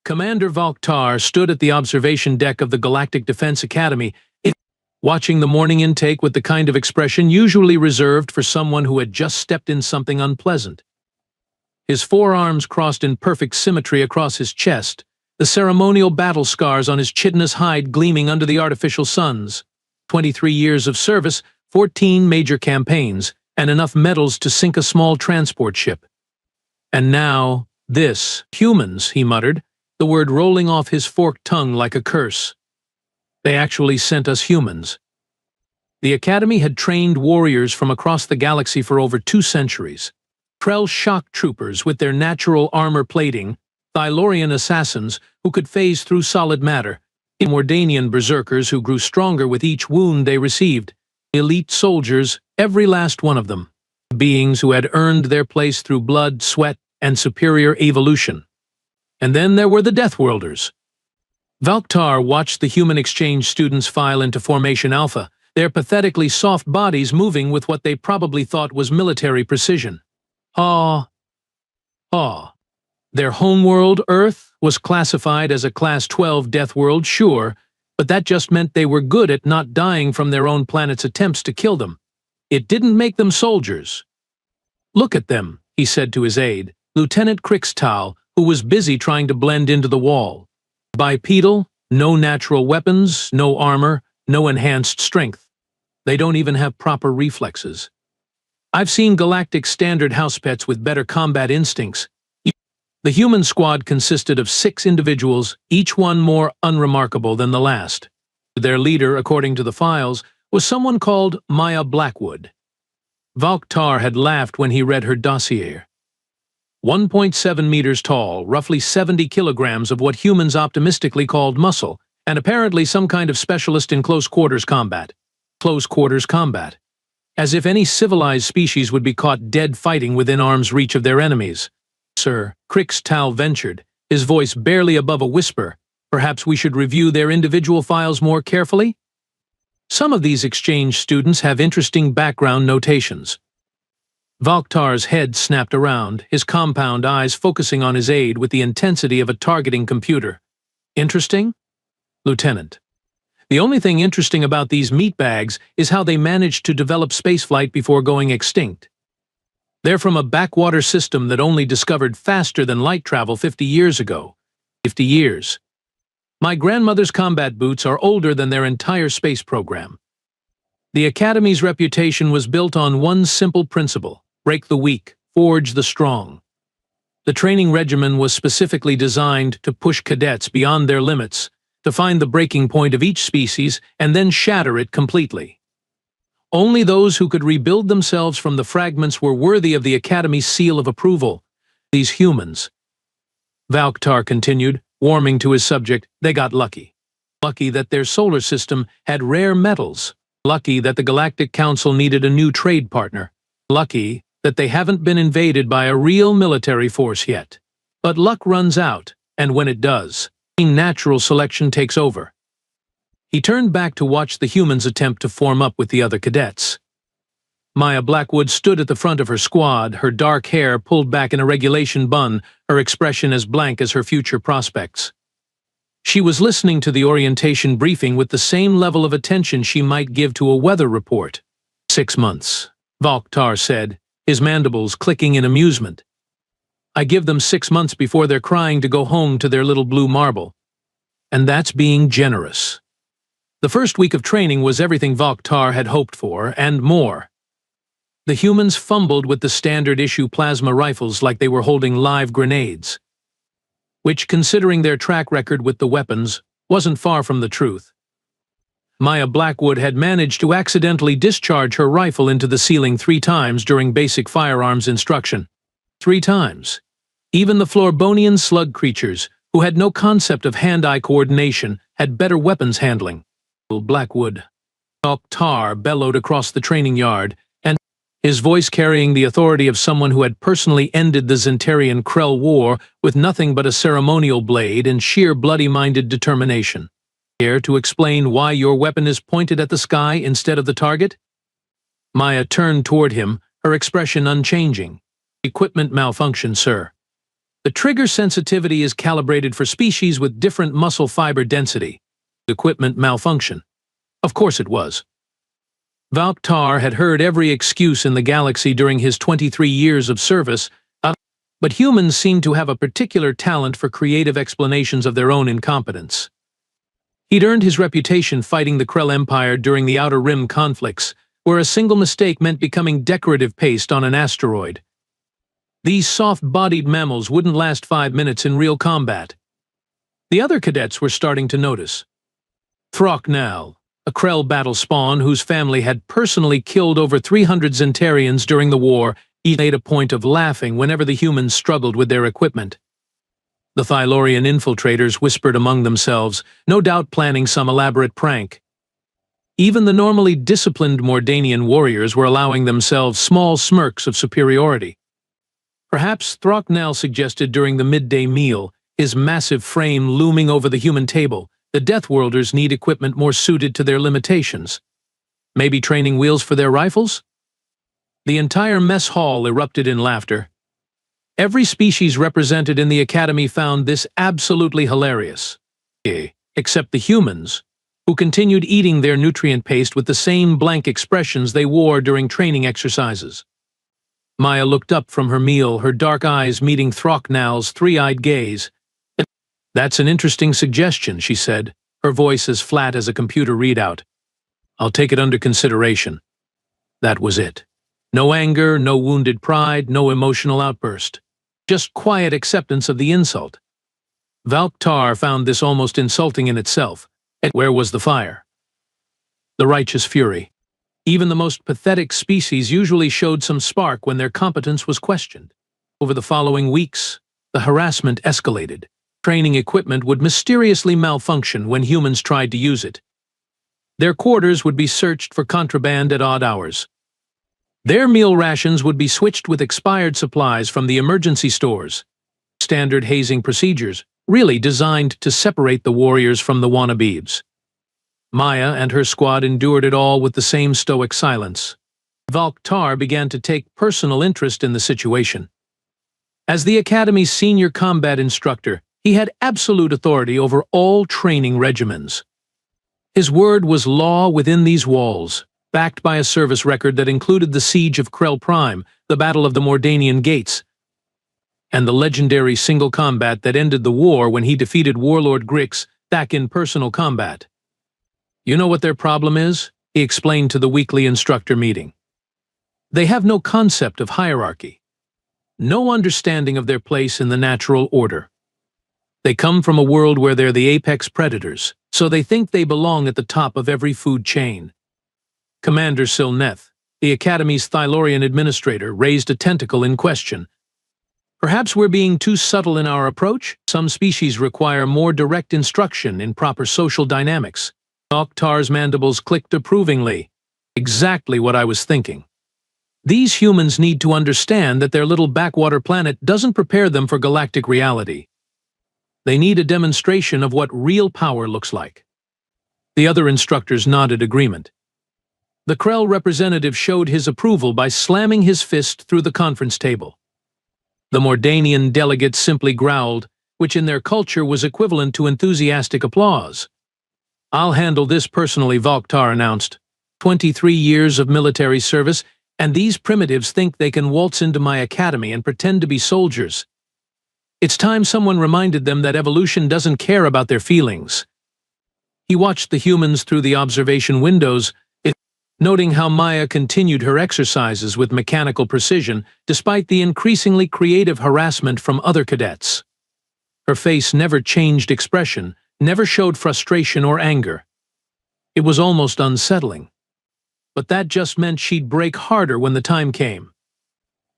Commander Valktar stood at the observation deck of the Galactic Defense Academy, watching the morning intake with the kind of expression usually reserved for someone who had just stepped in something unpleasant. His forearms crossed in perfect symmetry across his chest, the ceremonial battle scars on his chitinous hide gleaming under the artificial suns. 23 years of service, 14 major campaigns, and enough medals to sink a small transport ship. And now, this, humans, he muttered, the word rolling off his forked tongue like a curse. They actually sent us humans. The Academy had trained warriors from across the galaxy for over 2 centuries. Krell shock troopers with their natural armor plating, Thylorian assassins who could phase through solid matter, Mordanian berserkers who grew stronger with each wound they received, elite soldiers, every last one of them, beings who had earned their place through blood, sweat, and superior evolution. And then there were the Deathworlders. Valktar watched the human exchange students file into Formation Alpha, their pathetically soft bodies moving with what they probably thought was military precision. Their homeworld, Earth, was classified as a Class 12 Deathworld, sure, but that just meant they were good at not dying from their own planet's attempts to kill them. It didn't make them soldiers. "Look at them," he said to his aide, Lieutenant Krixtal, who was busy trying to blend into the wall. Bipedal, no natural weapons, no armor, no enhanced strength. They don't even have proper reflexes. I've seen galactic standard house pets with better combat instincts. The human squad consisted of 6 individuals, each one more unremarkable than the last. Their leader, according to the files, was someone called Maya Blackwood. Valktar had laughed when he read her dossier. 1.7 meters tall, roughly 70 kilograms of what humans optimistically called muscle, and apparently some kind of specialist in close quarters combat. Close quarters combat. As if any civilized species would be caught dead fighting within arm's reach of their enemies. "Sir," Krixtal ventured, his voice barely above a whisper, "perhaps we should review their individual files more carefully? Some of these exchange students have interesting background notations." Valktar's head snapped around, his compound eyes focusing on his aide with the intensity of a targeting computer. "Interesting? Lieutenant. The only thing interesting about these meatbags is how they managed to develop spaceflight before going extinct. They're from a backwater system that only discovered faster than light travel 50 years ago. 50 years. My grandmother's combat boots are older than their entire space program. The Academy's reputation was built on one simple principle: break the weak, forge the strong. The training regimen was specifically designed to push cadets beyond their limits, to find the breaking point of each species and then shatter it completely. Only those who could rebuild themselves from the fragments were worthy of the Academy's seal of approval. These humans. Valktar continued, warming to his subject, they got lucky. Lucky that their solar system had rare metals. Lucky that the Galactic Council needed a new trade partner. Lucky that they haven't been invaded by a real military force yet. But luck runs out, and when it does, natural selection takes over. He turned back to watch the humans attempt to form up with the other cadets. Maya Blackwood stood at the front of her squad, her dark hair pulled back in a regulation bun, her expression as blank as her future prospects. She was listening to the orientation briefing with the same level of attention she might give to a weather report. 6 months, Valktar said, his mandibles clicking in amusement. I give them 6 months before they're crying to go home to their little blue marble. And that's being generous. The first week of training was everything Valktar had hoped for, and more. The humans fumbled with the standard-issue plasma rifles like they were holding live grenades. Which, considering their track record with the weapons, wasn't far from the truth. Maya Blackwood had managed to accidentally discharge her rifle into the ceiling 3 times during basic firearms instruction. 3 times. Even the Florbonian slug creatures, who had no concept of hand-eye coordination, had better weapons handling. Blackwood. Valktar bellowed across the training yard, and his voice carrying the authority of someone who had personally ended the Zentarian Krell War with nothing but a ceremonial blade and sheer bloody-minded determination. Care to explain why your weapon is pointed at the sky instead of the target? Maya turned toward him, her expression unchanging. Equipment malfunction, sir. The trigger sensitivity is calibrated for species with different muscle fiber density. Equipment malfunction. Of course it was. Valk-Tar had heard every excuse in the galaxy during his 23 years of service, but humans seemed to have a particular talent for creative explanations of their own incompetence. He'd earned his reputation fighting the Krell Empire during the Outer Rim conflicts, where a single mistake meant becoming decorative paste on an asteroid. These soft-bodied mammals wouldn't last 5 minutes in real combat. The other cadets were starting to notice. Throcknell, a Krell battle spawn whose family had personally killed over 300 Zentarians during the war, made a point of laughing whenever the humans struggled with their equipment. The Thylorian infiltrators whispered among themselves, no doubt planning some elaborate prank. Even the normally disciplined Mordanian warriors were allowing themselves small smirks of superiority. Perhaps Throcknell suggested during the midday meal, his massive frame looming over the human table, the Deathworlders need equipment more suited to their limitations. Maybe training wheels for their rifles? The entire mess hall erupted in laughter. Every species represented in the Academy found this absolutely hilarious. Except the humans, who continued eating their nutrient paste with the same blank expressions they wore during training exercises. Maya looked up from her meal, her dark eyes meeting Throcknell's three-eyed gaze. "That's an interesting suggestion," she said, her voice as flat as a computer readout. "I'll take it under consideration." That was it. No anger, no wounded pride, no emotional outburst. Just quiet acceptance of the insult. Valk-Tar found this almost insulting in itself. And where was the fire? The righteous fury. Even the most pathetic species usually showed some spark when their competence was questioned. Over the following weeks, the harassment escalated. Training equipment would mysteriously malfunction when humans tried to use it. Their quarters would be searched for contraband at odd hours. Their meal rations would be switched with expired supplies from the emergency stores. Standard hazing procedures, really designed to separate the warriors from the wannabes. Maya and her squad endured it all with the same stoic silence. Valk-Tar began to take personal interest in the situation. As the Academy's senior combat instructor, he had absolute authority over all training regimens. His word was law within these walls, backed by a service record that included the Siege of Krell Prime, the Battle of the Mordanian Gates, and the legendary single combat that ended the war when he defeated Warlord Grix back in personal combat. "You know what their problem is?" he explained to the weekly instructor meeting. "They have no concept of hierarchy, no understanding of their place in the natural order. They come from a world where they're the apex predators, so they think they belong at the top of every food chain." Commander Silneth, the Academy's Thylorian administrator, raised a tentacle in question. "Perhaps we're being too subtle in our approach? Some species require more direct instruction in proper social dynamics." Valk-Tar's mandibles clicked approvingly. "Exactly what I was thinking. These humans need to understand that their little backwater planet doesn't prepare them for galactic reality. They need a demonstration of what real power looks like." The other instructors nodded agreement. The Krell representative showed his approval by slamming his fist through the conference table. The Mordanian delegate simply growled, which in their culture was equivalent to enthusiastic applause. "I'll handle this personally," Valk-Tar announced. 23 years of military service, and these primitives think they can waltz into my academy and pretend to be soldiers. It's time someone reminded them that evolution doesn't care about their feelings. He watched the humans through the observation windows, noting how Maya continued her exercises with mechanical precision despite the increasingly creative harassment from other cadets. Her face never changed expression, never showed frustration or anger. It was almost unsettling. But that just meant she'd break harder when the time came.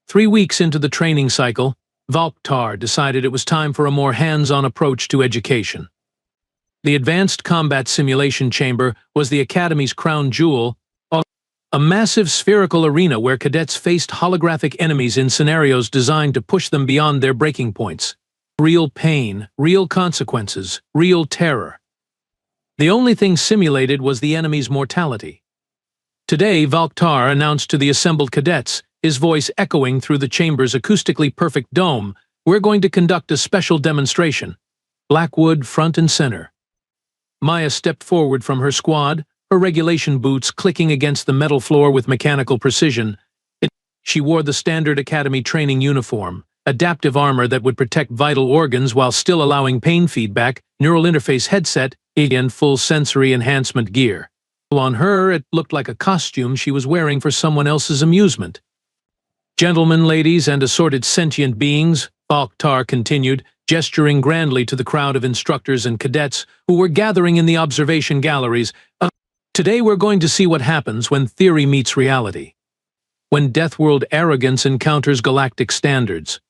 3 weeks into the training cycle, Valk-Tar decided it was time for a more hands-on approach to education. The Advanced Combat Simulation Chamber was the Academy's crown jewel, a massive spherical arena where cadets faced holographic enemies in scenarios designed to push them beyond their breaking points. Real pain, real consequences, real terror. The only thing simulated was the enemy's mortality. Today, Valk-Tar announced to the assembled cadets, his voice echoing through the chamber's acoustically perfect dome, We're going to conduct a special demonstration. Blackwood front and center. Maya stepped forward from her squad, her regulation boots clicking against the metal floor with mechanical precision. She wore the standard academy training uniform, adaptive armor that would protect vital organs while still allowing pain feedback, neural interface headset, and full sensory enhancement gear. On her, it looked like a costume she was wearing for someone else's amusement. Gentlemen, ladies, and assorted sentient beings, Balktar continued, gesturing grandly to the crowd of instructors and cadets who were gathering in the observation galleries. Today we're going to see what happens when theory meets reality. When Deathworld arrogance encounters galactic standards.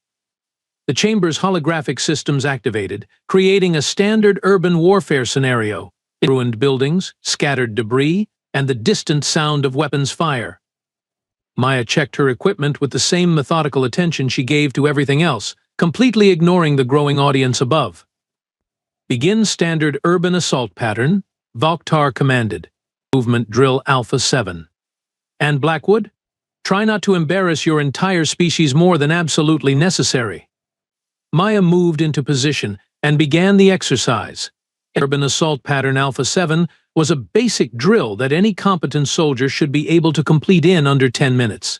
The chamber's holographic systems activated, creating a standard urban warfare scenario. Ruined buildings, scattered debris, and the distant sound of weapons fire. Maya checked her equipment with the same methodical attention she gave to everything else, completely ignoring the growing audience above. Begin standard urban assault pattern, Balktar commanded. Movement drill Alpha 7. And Blackwood? Try not to embarrass your entire species more than absolutely necessary. Maya moved into position and began the exercise. Urban Assault Pattern Alpha 7 was a basic drill that any competent soldier should be able to complete in under 10 minutes.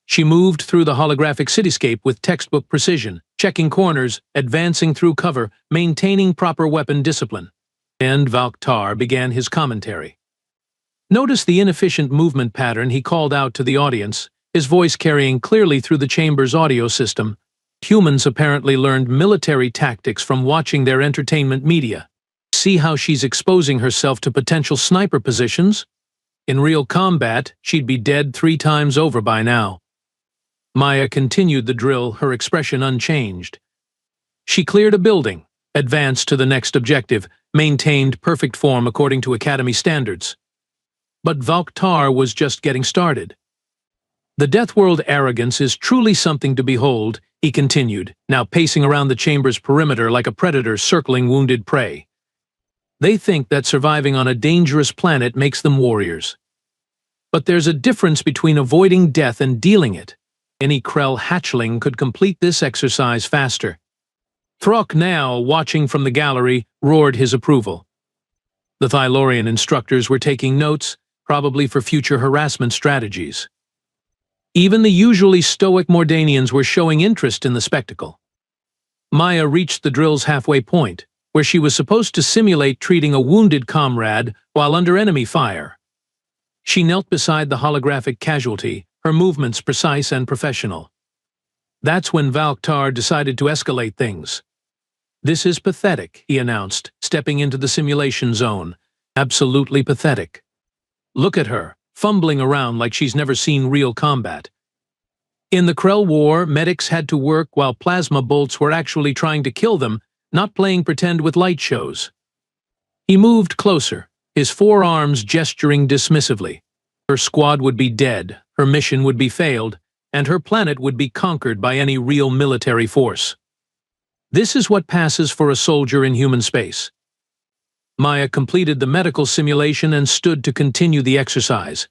She moved through the holographic cityscape with textbook precision, checking corners, advancing through cover, maintaining proper weapon discipline. And Balktar began his commentary. Notice the inefficient movement pattern he called out to the audience, his voice carrying clearly through the chamber's audio system. Humans apparently learned military tactics from watching their entertainment media. See how she's exposing herself to potential sniper positions? In real combat, she'd be dead 3 times over by now. Maya continued the drill, her expression unchanged. She cleared a building, advanced to the next objective, maintained perfect form according to Academy standards. But Balktar was just getting started. The Deathworld arrogance is truly something to behold, he continued, now pacing around the chamber's perimeter like a predator circling wounded prey. They think that surviving on a dangerous planet makes them warriors. But there's a difference between avoiding death and dealing it. Any Krell hatchling could complete this exercise faster. Throk, now watching from the gallery, roared his approval. The Thylorian instructors were taking notes, probably for future harassment strategies. Even the usually stoic Mordanians were showing interest in the spectacle. Maya reached the drill's halfway point, where she was supposed to simulate treating a wounded comrade while under enemy fire. She knelt beside the holographic casualty, her movements precise and professional. That's when Balktar decided to escalate things. "This is pathetic," he announced, stepping into the simulation zone. "Absolutely pathetic. Look at her, fumbling around like she's never seen real combat. In the Krell War, medics had to work while plasma bolts were actually trying to kill them, not playing pretend with light shows." He moved closer, his forearms gesturing dismissively. Her squad would be dead, her mission would be failed, and her planet would be conquered by any real military force. This is what passes for a soldier in human space. Maya completed the medical simulation and stood to continue the exercise.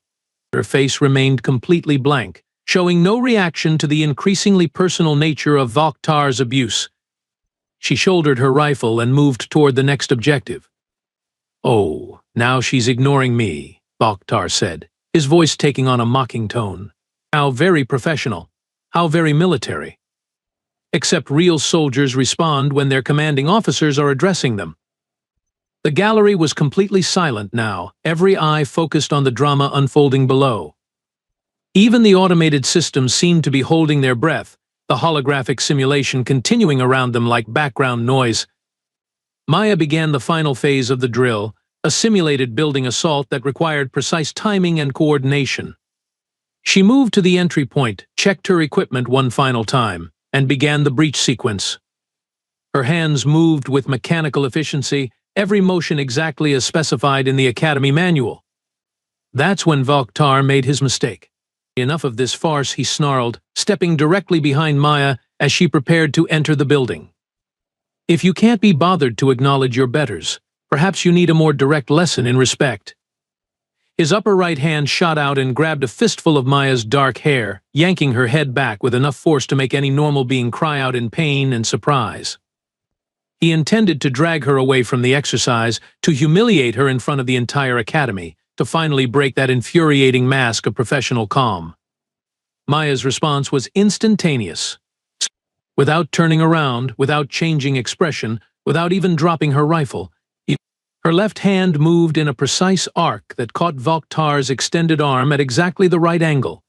Her face remained completely blank, showing no reaction to the increasingly personal nature of Balktar's abuse. She shouldered her rifle and moved toward the next objective. "Oh, now she's ignoring me," Balktar said, his voice taking on a mocking tone. "How very professional. How very military. Except real soldiers respond when their commanding officers are addressing them." The gallery was completely silent now, every eye focused on the drama unfolding below. Even the automated systems seemed to be holding their breath, the holographic simulation continuing around them like background noise. Maya began the final phase of the drill, a simulated building assault that required precise timing and coordination. She moved to the entry point, checked her equipment one final time, and began the breach sequence. Her hands moved with mechanical efficiency, every motion exactly as specified in the Academy manual. That's when Balktar made his mistake. "Enough of this farce," he snarled, stepping directly behind Maya as she prepared to enter the building. "If you can't be bothered to acknowledge your betters, perhaps you need a more direct lesson in respect." His upper right hand shot out and grabbed a fistful of Maya's dark hair, yanking her head back with enough force to make any normal being cry out in pain and surprise. He intended to drag her away from the exercise, to humiliate her in front of the entire academy, to finally break that infuriating mask of professional calm. Maya's response was instantaneous. Without turning around, without changing expression, without even dropping her rifle, her left hand moved in a precise arc that caught Vokhtar's extended arm at exactly the right angle.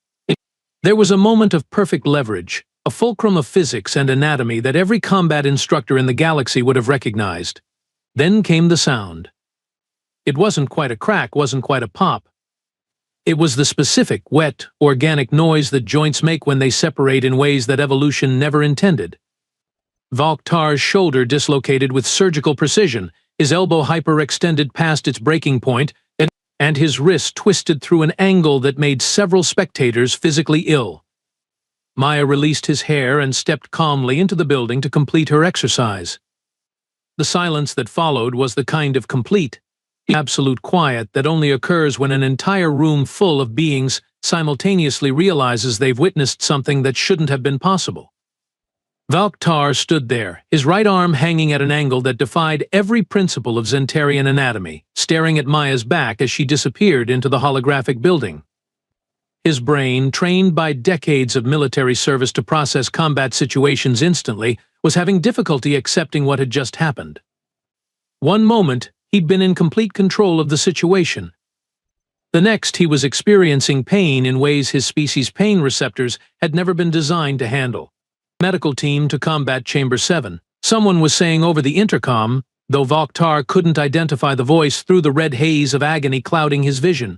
There was a moment of perfect leverage, a fulcrum of physics and anatomy that every combat instructor in the galaxy would have recognized. Then came the sound. It wasn't quite a crack, wasn't quite a pop. It was the specific, wet, organic noise that joints make when they separate in ways that evolution never intended. Vokhtar's shoulder dislocated with surgical precision, his elbow hyperextended past its breaking point, and his wrist twisted through an angle that made several spectators physically ill. Maya released his hair and stepped calmly into the building to complete her exercise. The silence that followed was the kind of complete, absolute quiet that only occurs when an entire room full of beings simultaneously realizes they've witnessed something that shouldn't have been possible. Vokhtar stood there, his right arm hanging at an angle that defied every principle of Zentarian anatomy, staring at Maya's back as she disappeared into the holographic building. His brain, trained by decades of military service to process combat situations instantly, was having difficulty accepting what had just happened. One moment, he'd been in complete control of the situation. The next, he was experiencing pain in ways his species' pain receptors had never been designed to handle. Medical team to combat Chamber 7. Someone was saying over the intercom, though Vokhtar couldn't identify the voice through the red haze of agony clouding his vision.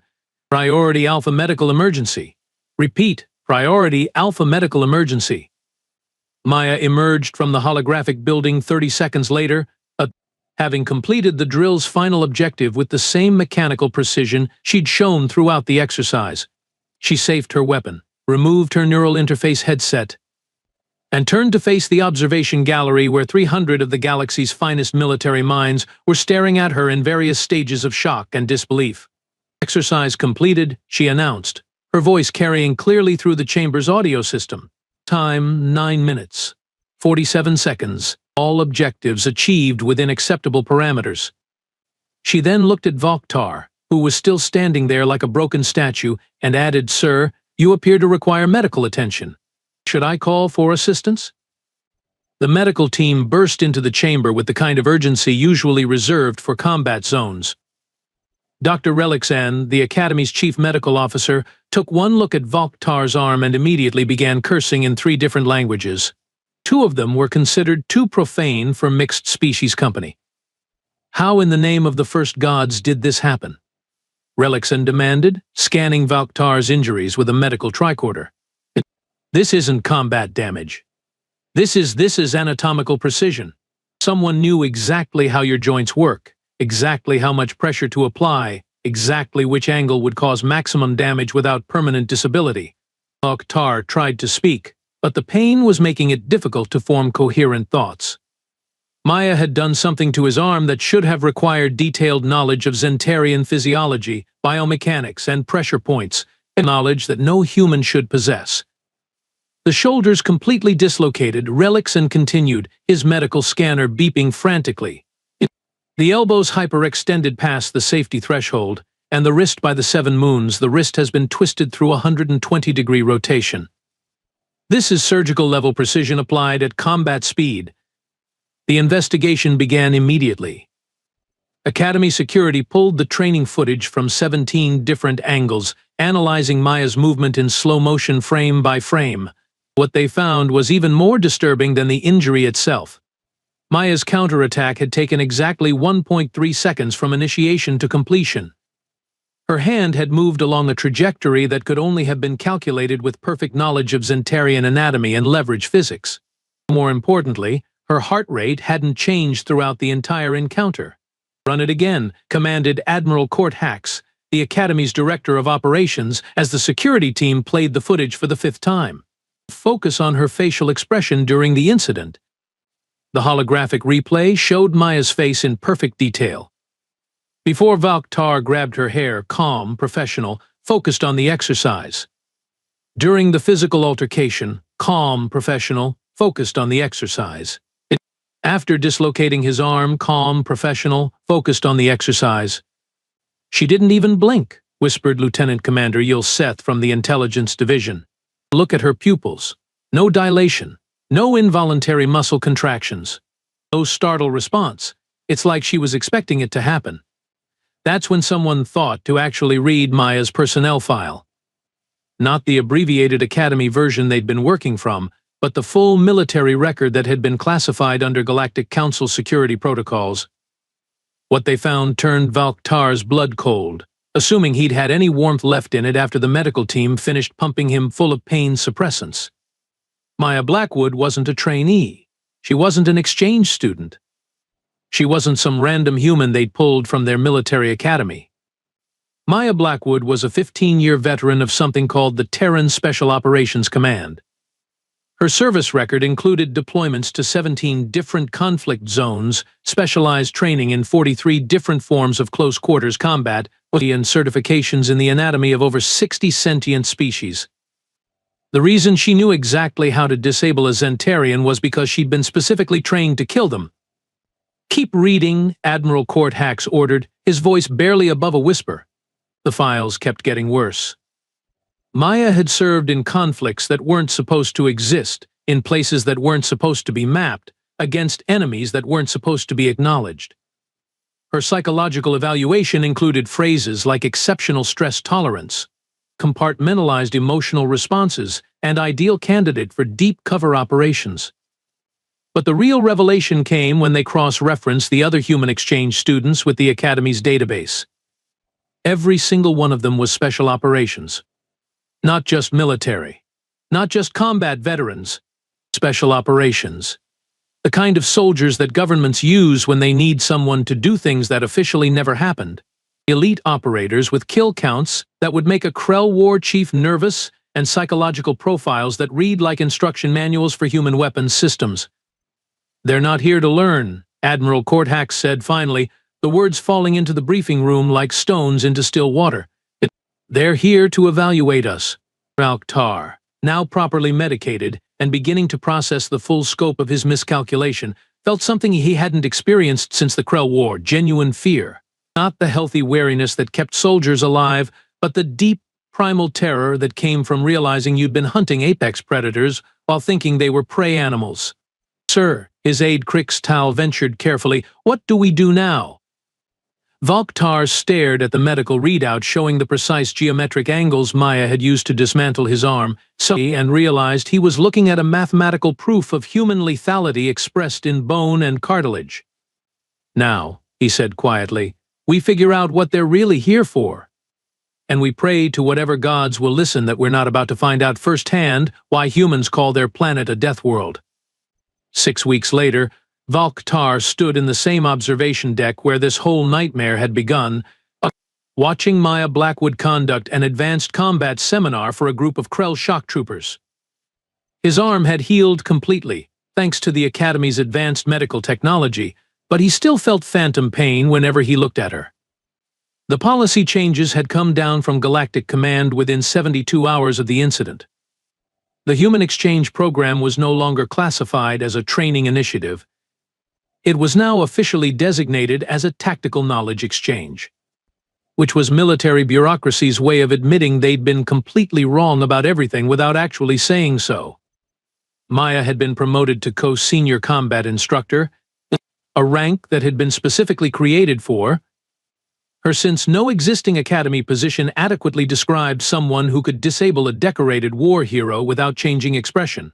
Priority Alpha Medical Emergency. Repeat, Priority Alpha Medical Emergency. Maya emerged from the holographic building 30 seconds later, having completed the drill's final objective with the same mechanical precision she'd shown throughout the exercise. She safed her weapon, removed her neural interface headset, and turned to face the observation gallery where 300 of the galaxy's finest military minds were staring at her in various stages of shock and disbelief. Exercise completed, she announced, her voice carrying clearly through the chamber's audio system. Time 9 minutes, 47 seconds, all objectives achieved within acceptable parameters. She then looked at Vokhtar, who was still standing there like a broken statue, and added, "Sir, you appear to require medical attention. Should I call for assistance?" The medical team burst into the chamber with the kind of urgency usually reserved for combat zones. Dr. Relixan, the Academy's chief medical officer, took one look at Vokhtar's arm and immediately began cursing in 3 different languages. 2 of them were considered too profane for mixed-species company. How in the name of the first gods did this happen? Relixan demanded, scanning Vokhtar's injuries with a medical tricorder. This isn't combat damage. This is anatomical precision. Someone knew exactly how your joints work, exactly how much pressure to apply, exactly which angle would cause maximum damage without permanent disability. Vokhtar tried to speak, but the pain was making it difficult to form coherent thoughts. Maya had done something to his arm that should have required detailed knowledge of Zentarian physiology, biomechanics, and pressure points, a knowledge that no human should possess. The shoulders completely dislocated, Relixan continued, his medical scanner beeping frantically. The elbows hyperextended past the safety threshold, and the wrist by the 7 moons, the wrist has been twisted through a 120-degree rotation. This is surgical-level precision applied at combat speed. The investigation began immediately. Academy security pulled the training footage from 17 different angles, analyzing Maya's movement in slow motion frame by frame. What they found was even more disturbing than the injury itself. Maya's counterattack had taken exactly 1.3 seconds from initiation to completion. Her hand had moved along a trajectory that could only have been calculated with perfect knowledge of Zentarian anatomy and leverage physics. More importantly, her heart rate hadn't changed throughout the entire encounter. "Run it again," commanded Admiral Court Hax, the Academy's director of operations, as the security team played the footage for the 5th time. Focus on her facial expression during the incident. The holographic replay showed Maya's face in perfect detail. Before Valktar grabbed her hair, calm, professional, focused on the exercise. During the physical altercation, calm, professional, focused on the exercise. After dislocating his arm, calm, professional, focused on the exercise. She didn't even blink, whispered Lieutenant Commander Yul Seth from the Intelligence Division. Look at her pupils. No dilation. No involuntary muscle contractions. No startled response. It's like she was expecting it to happen. That's when someone thought to actually read Maya's personnel file. Not the abbreviated Academy version they'd been working from, but the full military record that had been classified under Galactic Council security protocols. What they found turned Valktar's blood cold, assuming he'd had any warmth left in it after the medical team finished pumping him full of pain suppressants. Maya Blackwood wasn't a trainee. She wasn't an exchange student. She wasn't some random human they'd pulled from their military academy. Maya Blackwood was a 15-year veteran of something called the Terran Special Operations Command. Her service record included deployments to 17 different conflict zones, specialized training in 43 different forms of close-quarters combat, and certifications in the anatomy of over 60 sentient species. The reason she knew exactly how to disable a Zentarian was because she'd been specifically trained to kill them. "Keep reading," Admiral Court Hacks ordered, his voice barely above a whisper. The files kept getting worse. Maya had served in conflicts that weren't supposed to exist, in places that weren't supposed to be mapped, against enemies that weren't supposed to be acknowledged. Her psychological evaluation included phrases like exceptional stress tolerance, compartmentalized emotional responses, and ideal candidate for deep cover operations. But the real revelation came when they cross-referenced the other human exchange students with the Academy's database. Every single one of them was special operations. Not just military. Not just combat veterans. Special operations. The kind of soldiers that governments use when they need someone to do things that officially never happened. Elite operators with kill counts that would make a Krell war chief nervous, and psychological profiles that read like instruction manuals for human weapons systems. "They're not here to learn," Admiral Courthax said finally, the words falling into the briefing room like stones into still water. "They're here to evaluate us." Valktar, now properly medicated and beginning to process the full scope of his miscalculation, felt something he hadn't experienced since the Krell War, genuine fear. Not the healthy wariness that kept soldiers alive, but the deep, primal terror that came from realizing you'd been hunting apex predators while thinking they were prey animals. "Sir," his aide Krixtal ventured carefully, "what do we do now?" Valktar stared at the medical readout showing the precise geometric angles Maya had used to dismantle his arm, and realized he was looking at a mathematical proof of human lethality expressed in bone and cartilage. "Now," he said quietly, "we figure out what they're really here for. And we pray to whatever gods will listen that we're not about to find out firsthand why humans call their planet a death world." 6 weeks later, Valktar stood in the same observation deck where this whole nightmare had begun, watching Maya Blackwood conduct an advanced combat seminar for a group of Krell shock troopers. His arm had healed completely, thanks to the Academy's advanced medical technology, but he still felt phantom pain whenever he looked at her. The policy changes had come down from Galactic Command within 72 hours of the incident. The Human Exchange Program was no longer classified as a training initiative. It was now officially designated as a tactical knowledge exchange, which was military bureaucracy's way of admitting they'd been completely wrong about everything without actually saying so. Maya had been promoted to co-senior combat instructor, a rank that had been specifically created for her since no existing academy position adequately described someone who could disable a decorated war hero without changing expression.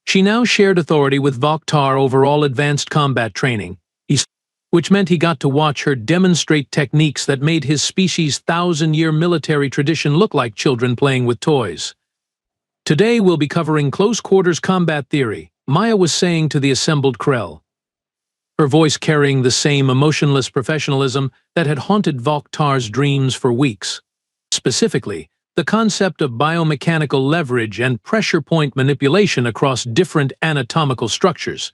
She now shared authority with Valktar over all advanced combat training, which meant he got to watch her demonstrate techniques that made his species' 1,000-year military tradition look like children playing with toys. "Today we'll be covering close-quarters combat theory," Maya was saying to the assembled Krell, her voice carrying the same emotionless professionalism that had haunted Valktar's dreams for weeks. Specifically, the concept of biomechanical leverage and pressure point manipulation across different anatomical structures.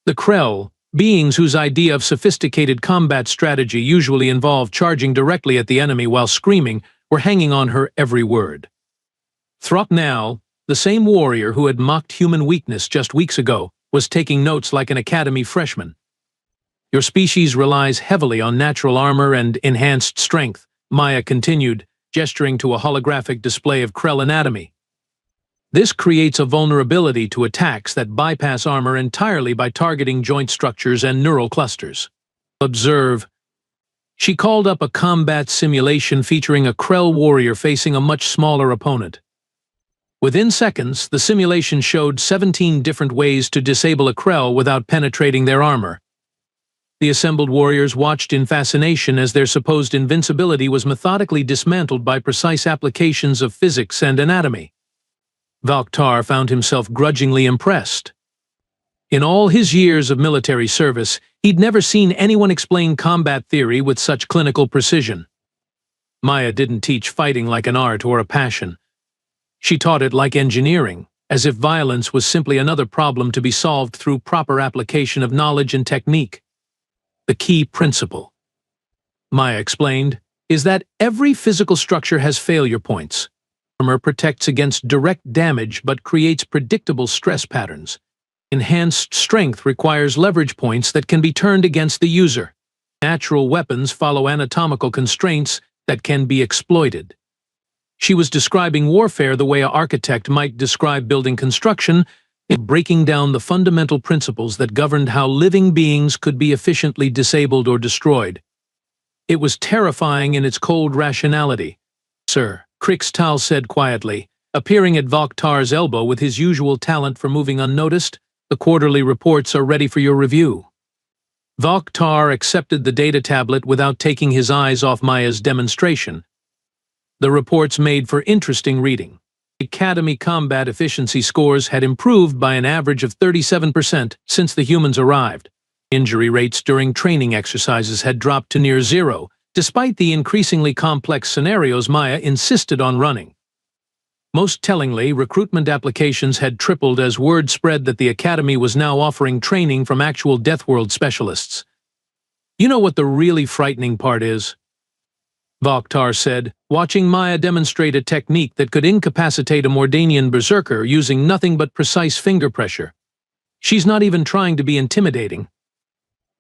The Krell, Beings whose idea of sophisticated combat strategy usually involved charging directly at the enemy while screaming were hanging on her every word. Throcknell, the same warrior who had mocked human weakness just weeks ago, was taking notes like an academy freshman. Your species relies heavily on natural armor and enhanced strength, Maya continued, gesturing to a holographic display of Krell anatomy. This creates a vulnerability to attacks that bypass armor entirely by targeting joint structures and neural clusters. Observe. She called up a combat simulation featuring a Krell warrior facing a much smaller opponent. Within seconds, the simulation showed 17 different ways to disable a Krell without penetrating their armor. The assembled warriors watched in fascination as their supposed invincibility was methodically dismantled by precise applications of physics and anatomy. Valktar found himself grudgingly impressed. In all his years of military service, he'd never seen anyone explain combat theory with such clinical precision. Maya didn't teach fighting like an art or a passion. She taught it like engineering, as if violence was simply another problem to be solved through proper application of knowledge and technique. The key principle, Maya explained, is that every physical structure has failure points. Armor protects against direct damage but creates predictable stress patterns. Enhanced strength requires leverage points that can be turned against the user. Natural weapons follow anatomical constraints that can be exploited. She was describing warfare the way an architect might describe building construction, breaking down the fundamental principles that governed how living beings could be efficiently disabled or destroyed. It was terrifying in its cold rationality. "Sir," Krixtal said quietly, appearing at Valktar's elbow with his usual talent for moving unnoticed, "the quarterly reports are ready for your review." Valktar accepted the data tablet without taking his eyes off Maya's demonstration. The reports made for interesting reading. Academy combat efficiency scores had improved by an average of 37% since the humans arrived. Injury rates during training exercises had dropped to near zero, despite the increasingly complex scenarios Maya insisted on running. Most tellingly, recruitment applications had tripled as word spread that the Academy was now offering training from actual Deathworld specialists. "You know what the really frightening part is?" Valktar said, watching Maya demonstrate a technique that could incapacitate a Mordanian berserker using nothing but precise finger pressure. "She's not even trying to be intimidating.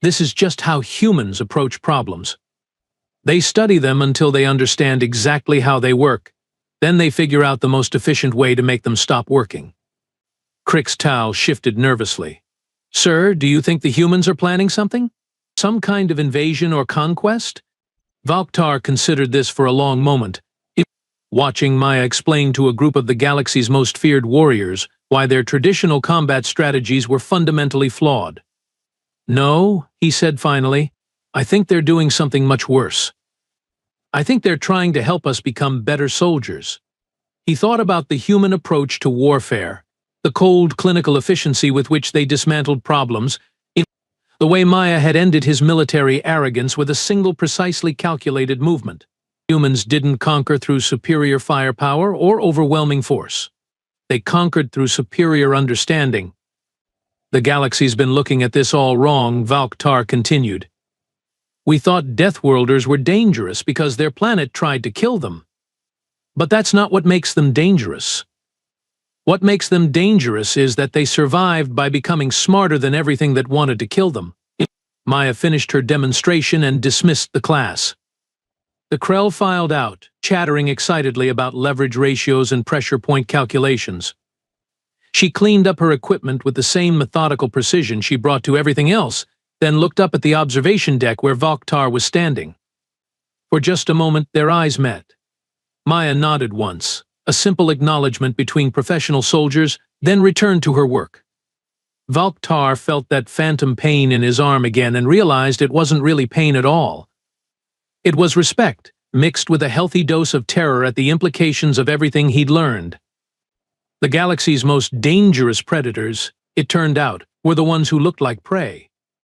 This is just how humans approach problems. They study them until they understand exactly how they work. Then they figure out the most efficient way to make them stop working." Krixtal shifted nervously. "Sir, do you think the humans are planning something? Some kind of invasion or conquest?" Valktar considered this for a long moment, watching Maya explain to a group of the galaxy's most feared warriors why their traditional combat strategies were fundamentally flawed. "No," he said finally, "I think they're doing something much worse. I think they're trying to help us become better soldiers." He thought about the human approach to warfare, the cold clinical efficiency with which they dismantled problems, the way Maya had ended his military arrogance with a single precisely calculated movement. Humans didn't conquer through superior firepower or overwhelming force. They conquered through superior understanding. "The galaxy's been looking at this all wrong," Valktar continued. "We thought Deathworlders were dangerous because their planet tried to kill them. But that's not what makes them dangerous. What makes them dangerous is that they survived by becoming smarter than everything that wanted to kill them." Maya finished her demonstration and dismissed the class. The Krell filed out, chattering excitedly about leverage ratios and pressure point calculations. She cleaned up her equipment with the same methodical precision she brought to everything else, then looked up at the observation deck where Valktar was standing. For just a moment, their eyes met. Maya nodded once, a simple acknowledgement between professional soldiers, then returned to her work. Valktar felt that phantom pain in his arm again and realized it wasn't really pain at all. It was respect, mixed with a healthy dose of terror at the implications of everything he'd learned. The galaxy's most dangerous predators, it turned out, were the ones who looked like prey.